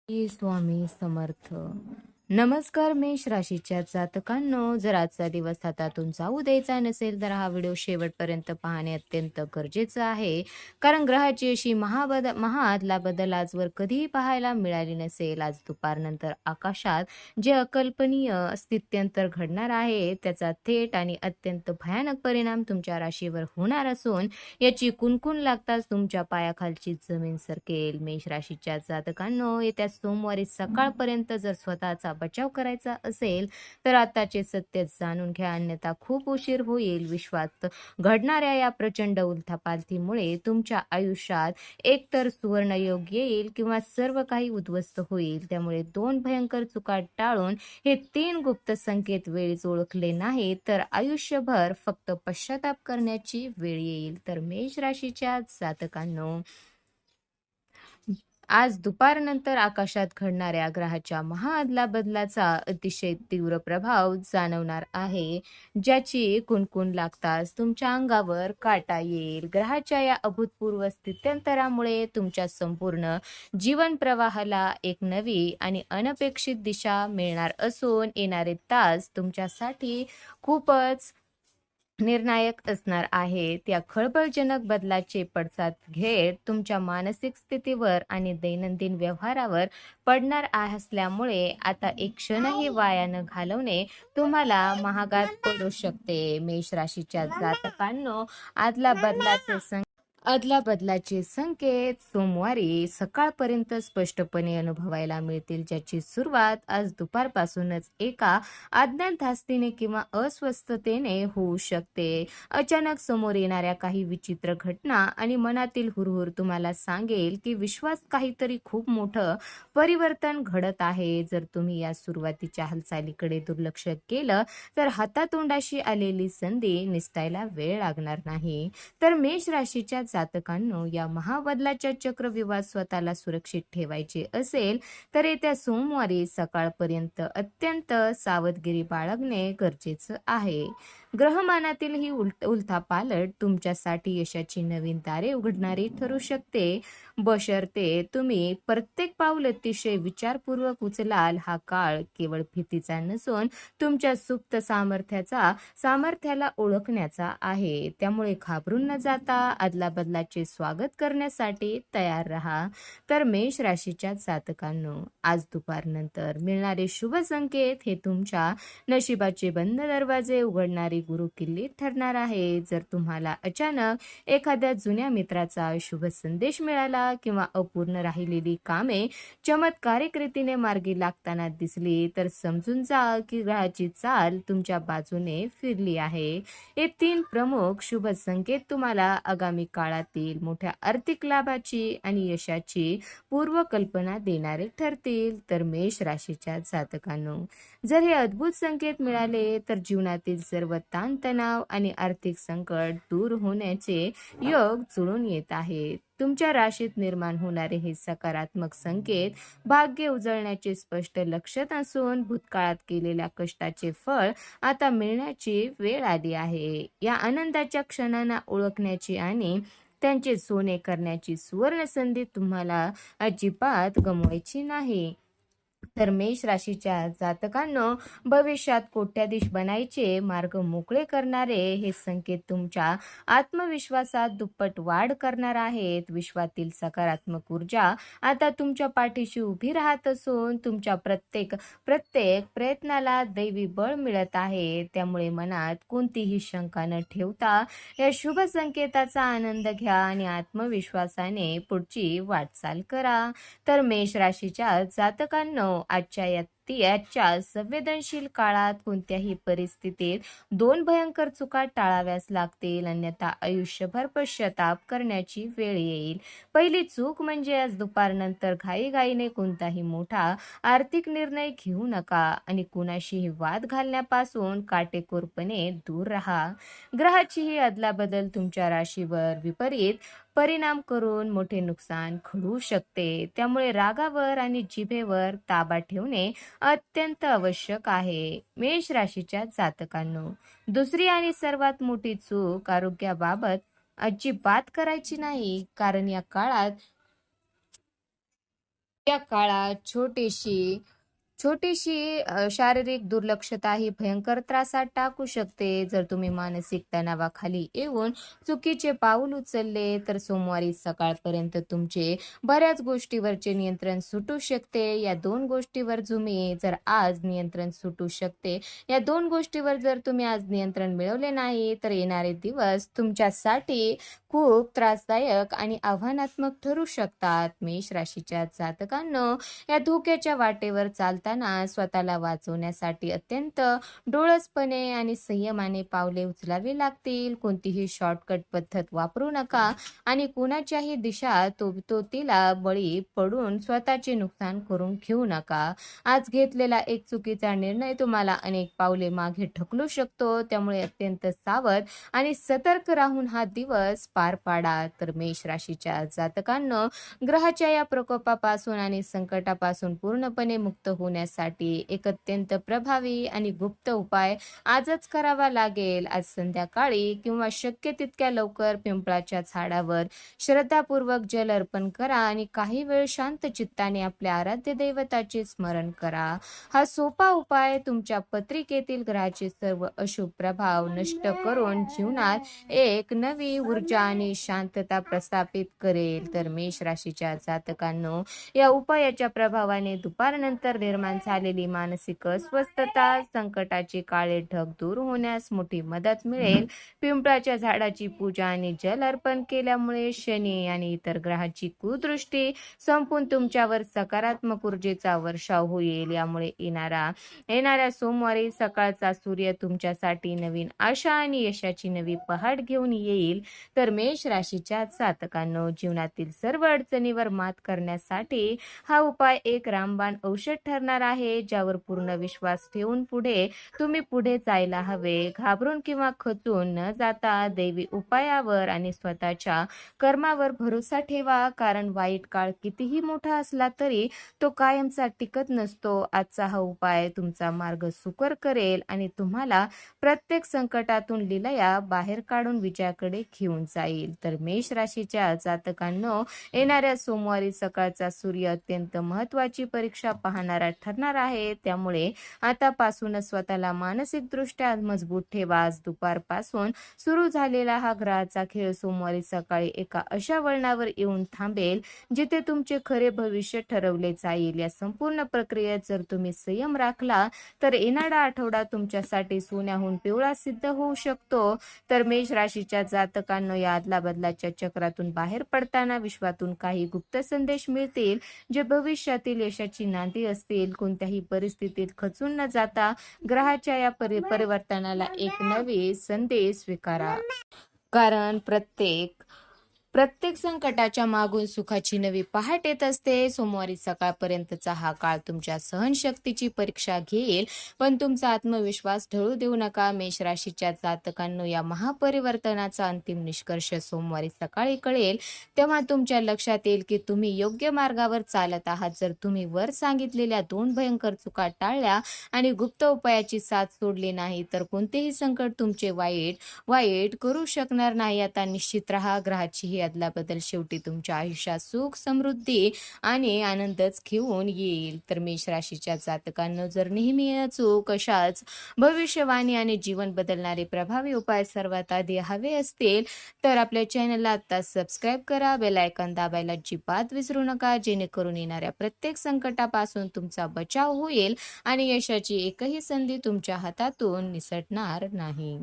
स्वामी समर्थ. नमस्कार मेष राशीच्या जातकांनो, जर आजचा दिवस हातातून जाऊ द्यायचा नसेल तर हा व्हिडिओ शेवटपर्यंत पाहणे अत्यंत गरजेचं आहे. कारण ग्रहाची अशी महाअदला बदल आजवर कधीही पाहायला मिळाली नसेल. आज दुपारनंतर आकाशात जे अकल्पनीय स्थित्यंतर घडणार आहे त्याचा थेट आणि अत्यंत भयानक परिणाम तुमच्या राशीवर होणार असून याची कुणकुण लागताच तुमच्या पायाखालची जमीन सरकेल. मेष राशीच्या जातकांनो, येत्या सोमवारी सकाळपर्यंत जर स्वतःचा बचाव करायचा असेल तर आताचे सत्य जाणून घ्या, अन्यथा खूप उशीर होईल. विश्वात घडणाऱ्या या प्रचंड उलथापालथीमुळे तुमच्या आयुष्यात एकतर सुवर्णयोग येईल किंवा सर्व काही उद्ध्वस्त होईल. त्यामुळे दोन भयंकर चुका टाळून हे तीन गुप्त संकेत वेळीच ओळखले नाही तर आयुष्यभर फक्त पश्चाताप करण्याची वेळ येईल. तर मेष राशीच्या जातकांनो, आज दुपारनंतर आकाशात घडणाऱ्या ग्रहाच्या महाअदलाबदलाचा अतिशय तीव्र प्रभाव जाणवणार आहे, ज्याची कुणकुण लागताच तुमच्या अंगावर काटा येईल. ग्रहाच्या या अभूतपूर्व स्थित्यंतरामुळे तुमच्या संपूर्ण जीवन प्रवाहाला एक नवी आणि अनपेक्षित दिशा मिळणार असून येणारे तास तुमच्यासाठी खूपच निर्णायक असणार आहेत. या खळबळजनक बदलाचे पडसाद घेत तुमच्या मानसिक स्थितीवर आणि दैनंदिन व्यवहारावर पडणार असल्यामुळे आता एक क्षणही वाया न घालवणे तुम्हाला महागात पडू शकते. मेष राशीच्या जातकांनो, आदला बदलाचे संकेत सोमवारी सकाळपर्यंत स्पष्टपणे अनुभवायला मिळतील, ज्याची सुरुवात आज दुपारपासूनच एका अज्ञात धास्तीने किंवा अस्वस्थतेने होऊ शकते. अचानक समोर येणाऱ्या काही विचित्र घटना आणि मनातील हुरहुर तुम्हाला सांगेल की विश्वास काहीतरी खूप मोठं परिवर्तन घडत आहे. जर तुम्ही या सुरुवातीच्या हालचालीकडे दुर्लक्ष केलं तर हातातोंडाशी आलेली संधी निसटायला वेळ लागणार नाही. तर मेष राशीच्या जातकांनो, या महाबदलाच्या चक्रव्यूहात स्वतःला सुरक्षित ठेवायचे असेल तर येत्या सोमवारी सकाळपर्यंत अत्यंत सावधगिरी बाळगणे गरजेचं आहे. ग्रहमानातील ही उलथापालट तुमच्यासाठी यशाची नवीन दारे उघडणारी ठरू शकते, बशर्ते तुम्ही प्रत्येक पाऊल अतिशय विचारपूर्वक उचलाल. हा काळ केवळ भीतीचा नसून तुमच्या सुप्त सामर्थ्याला ओळखण्याचा आहे. त्यामुळे घाबरून न जाता अदलाबदलाचे स्वागत करण्यासाठी तयार राहा. तर मेष राशीच्या जातकांनो, आज दुपारनंतर मिळणारे शुभ संकेत हे तुमच्या नशिबाचे बंद दरवाजे उघडणारी गुरुकिल्ली ठरणार आहे. जर तुम्हाला अचानक एखाद्या जुन्या मित्राचा शुभ संदेश मिळाला किंवा अपूर्ण राहिलेली कामे चमत्कारिक रीतीने मार्गी लागताना दिसली तर समजून जा की ग्रहाची चाल तुमच्या बाजूने फिरली आहे. हे तीन प्रमुख शुभ संकेत तुम्हाला आगामी काळातील मोठ्या आर्थिक लाभाची आणि यशाची पूर्वकल्पना देणारे ठरतील. तर मेष राशीच्या जातकांनो, जर हे अद्भुत संकेत मिळाले तर जीवनातील सर्व ताणतणाव आणि आर्थिक संकट दूर होण्याचे योग जुळून येत आहेत. तुमच्या राशीत निर्माण होणारे हे सकारात्मक संकेत भाग्य उजळण्याचे स्पष्ट लक्षण असून भूतकाळात केलेल्या कष्टाचे फळ आता मिळण्याची वेळ आली आहे. या आनंदाच्या क्षणांना ओळखण्याची आणि त्यांचे सोने करण्याची सुवर्ण संधी तुम्हाला अजिबात गमवायची नाही. तर मेष राशीच्या जातकांनो, भविष्यात कोट्याधीश बनायचे मार्ग मोकळे करणारे हे संकेत तुमच्या आत्मविश्वासात दुप्पट वाढ करणार आहेत. विश्वातील सकारात्मक ऊर्जा आता तुमच्या पाठीशी उभी राहत असून तुमच्या प्रत्येक प्रत्येक प्रयत्नाला दैवी बळ मिळत आहे. त्यामुळे मनात कोणतीही शंका न ठेवता या शुभ संकेताचा आनंद घ्या आणि आत्मविश्वासाने पुढची वाटचाल करा. तर मेष राशीच्या जातकांनो, आजच्या संवेदनशील काळात कोणत्याही परिस्थितीत दोन भयंकर चुका टाळाव्याच लागतील, अन्यथा आयुष्यभर पश्चाताप करण्याची वेळ येईल. पहिली चूक म्हणजे आज दुपारनंतर घाईघाईने कोणताही मोठा आर्थिक निर्णय घेऊ नका आणि कुणाशीही वाद घालण्यापासून काटेकोरपणे दूर राहा. ग्रहाची ही अदलाबदल तुमच्या राशीवर विपरीत परिणाम करून मोठे नुकसान घडवू शकते. त्यामुळे रागावर आणि जिभेवर ताबा ठेवणे अत्यंत आवश्यक आहे. मेष राशीच्या जातकांनो, दुसरी आणि सर्वात मोठी चूक आरोग्याबाबत अजिबात करायची नाही, कारण या काळात या काळात छोटीशी शारीरिक दुर्लक्षता ही भयंकर त्रासात टाकू शकते. जर तुम्ही मानसिक तणावाखाली येऊन चुकीचे पाऊल उचलले, तर सोमवारी सकाळपर्यंत तुमचे बऱ्याच गोष्टीवरचे नियंत्रण सुटू शकते. या 2 गोष्टीवर तुम्ही जर आज नियंत्रण सुटू शकते. या 2 गोष्टीवर जर तुम्ही आज नियंत्रण मिळवले नाही, तर येणारे दिवस तुमच्यासाठी खूप त्रासदायक आणि आव्हानात्मक ठरू शकतात. मेष राशीच्या जातकांनो, या धोक्याच्या वाटेवर चालताना स्वतःला वाचवण्यासाठी अत्यंत डोळसपणे आणि संयमाने पावले उचलावी लागतील. कोणतीही शॉर्टकट पद्धत वापरू नका आणि कुणाच्याही दिशा तो तिला बळी पडून स्वतःचे नुकसान करून घेऊ नका. आज घेतलेला एक चुकीचा निर्णय तुम्हाला अनेक पावले मागे ढकलू शकतो. त्यामुळे अत्यंत सावध आणि सतर्क राहून हा दिवस पार पाडा. तर मेष राशीच्या जातकांनो, ग्रहाच्या या प्रकोपापासून आणि संकटापासून पूर्णपणे मुक्त होण्यासाठी एक अत्यंत प्रभावी आणि गुप्त उपाय आजच करावा लागेल. आज संध्याकाळी किंवा शक्य तितक्या लवकर पिंपळाच्या झाडावर श्रद्धापूर्वक जल अर्पण करा आणि काही वेळ शांत चित्ताने आपल्या आराध्य दैवताचे स्मरण करा. हा सोपा उपाय तुमच्या पत्रिकेतील ग्रहाचे सर्व अशुभ प्रभाव नष्ट करून जीवनात एक नवी ऊर्जा आणि शांतता प्रस्थापित करेल. तर मेष राशीच्या जातकांनो, या उपायाच्या प्रभावाने दुपारनंतर निर्माण झालेली मानसिक अस्वस्थता, संकटाचे काळे ढग दूर होण्यास मोठी मदत मिळेल. पिंपळाच्या झाडाची पूजा आणि जल अर्पण केल्यामुळे शनी आणि इतर ग्रहाची कुदृष्टी संपून तुमच्यावर सकारात्मक ऊर्जेचा वर्षाव होईल. यामुळे येणाऱ्या सोमवारी सकाळचा सूर्य तुमच्यासाठी नवीन आशा आणि यशाची नवी पहाट घेऊन येईल. तर मेष राशीच्या जातकांनो, जीवनातील सर्व अडचणीवर मात करण्यासाठी हा उपाय एक रामबाण औषध ठरणार आहे, ज्यावर पूर्ण विश्वास ठेवून तुम्ही पुढे जायला हवे. घाबरून किंवा खचून न जाता दैवी उपायावर आणि स्वतःच्या कर्मावर भरोसा ठेवा. कारण वाईट काळ कितीही मोठा असला तरी तो कायमचा टिकत नसतो. आजचा हा उपाय तुमचा मार्ग सुकर करेल आणि तुम्हाला प्रत्येक संकटातून लिलया बाहेर काढून विजयाकडे घेऊन जाईल. तर मेष राशीच्या जातकांनो, येणाऱ्या सोमवारी सकाळचा सूर्य अत्यंत महत्वाची परीक्षा पाहणारा ठरणार आहे. त्यामुळे आतापासूनच स्वतःला मानसिकदृष्ट्या मजबूत ठेवा. आज दुपारपासून सुरू झालेला हा ग्रहाचा खेळ सोमवारी सकाळी एका अशा वळणावर येऊन थांबेल जिथे तुमचे खरे भविष्य ठरवले जाईल. या संपूर्ण प्रक्रियेत जर तुम्ही संयम राखला, तर येणारा आठवडा तुमच्यासाठी सोन्याहून पिवळा सिद्ध होऊ शकतो. तर मेष राशीच्या जातकांनो, या आदला बदलाच्या चक्रातून बाहेर पडताना विश्वातून काही गुप्त संदेश मिळतील, जे भविष्यातील यशाची नांदी असतील. कोणत्याही परिस्थितीत खचून न जाता ग्रहाच्या या परिवर्तनाला एक नवी संधी स्वीकारा. कारण प्रत्येक संकटाच्या मागून सुखाची नवी पहाट येत असते. सोमवारी सकाळपर्यंतचा हा काळ तुमच्या सहनशक्तीची परीक्षा घेईल, पण तुमचा आत्मविश्वास ढळू देऊ नका. मेष राशीच्या जातकांनो, या महापरिवर्तनाचा अंतिम निष्कर्ष सोमवारी सकाळी कळेल. तेव्हा तुमच्या लक्षात येईल की तुम्ही योग्य मार्गावर चालत आहात. जर तुम्ही वर सांगितलेल्या 2 भयंकर चुका टाळल्या आणि गुप्त उपायाची साथ सोडली नाही, तर कोणतेही संकट तुमचे वाईट करू शकणार नाही. आता निश्चित राहा, ग्रहाची ही अदलाबदल शेवटी तुमच्या आयुष्यात सुख, समृद्धी आणि आनंदच घेऊन येईल. तर मेष राशीच्या जातकांनो, जर नेहमी अचूक अशाच भविष्यवाणी आणि जीवन बदलणारे प्रभावी उपाय सर्वात आधी हवे असतील, तर आपल्या चॅनलला आता सबस्क्राईब करा. बेल आयकॉन दाबायला अजिबात विसरू नका, जेणेकरून येणाऱ्या प्रत्येक संकटापासून तुमचा बचाव होईल आणि यशाची एकही संधी तुमच्या हातातून निसटणार नाही.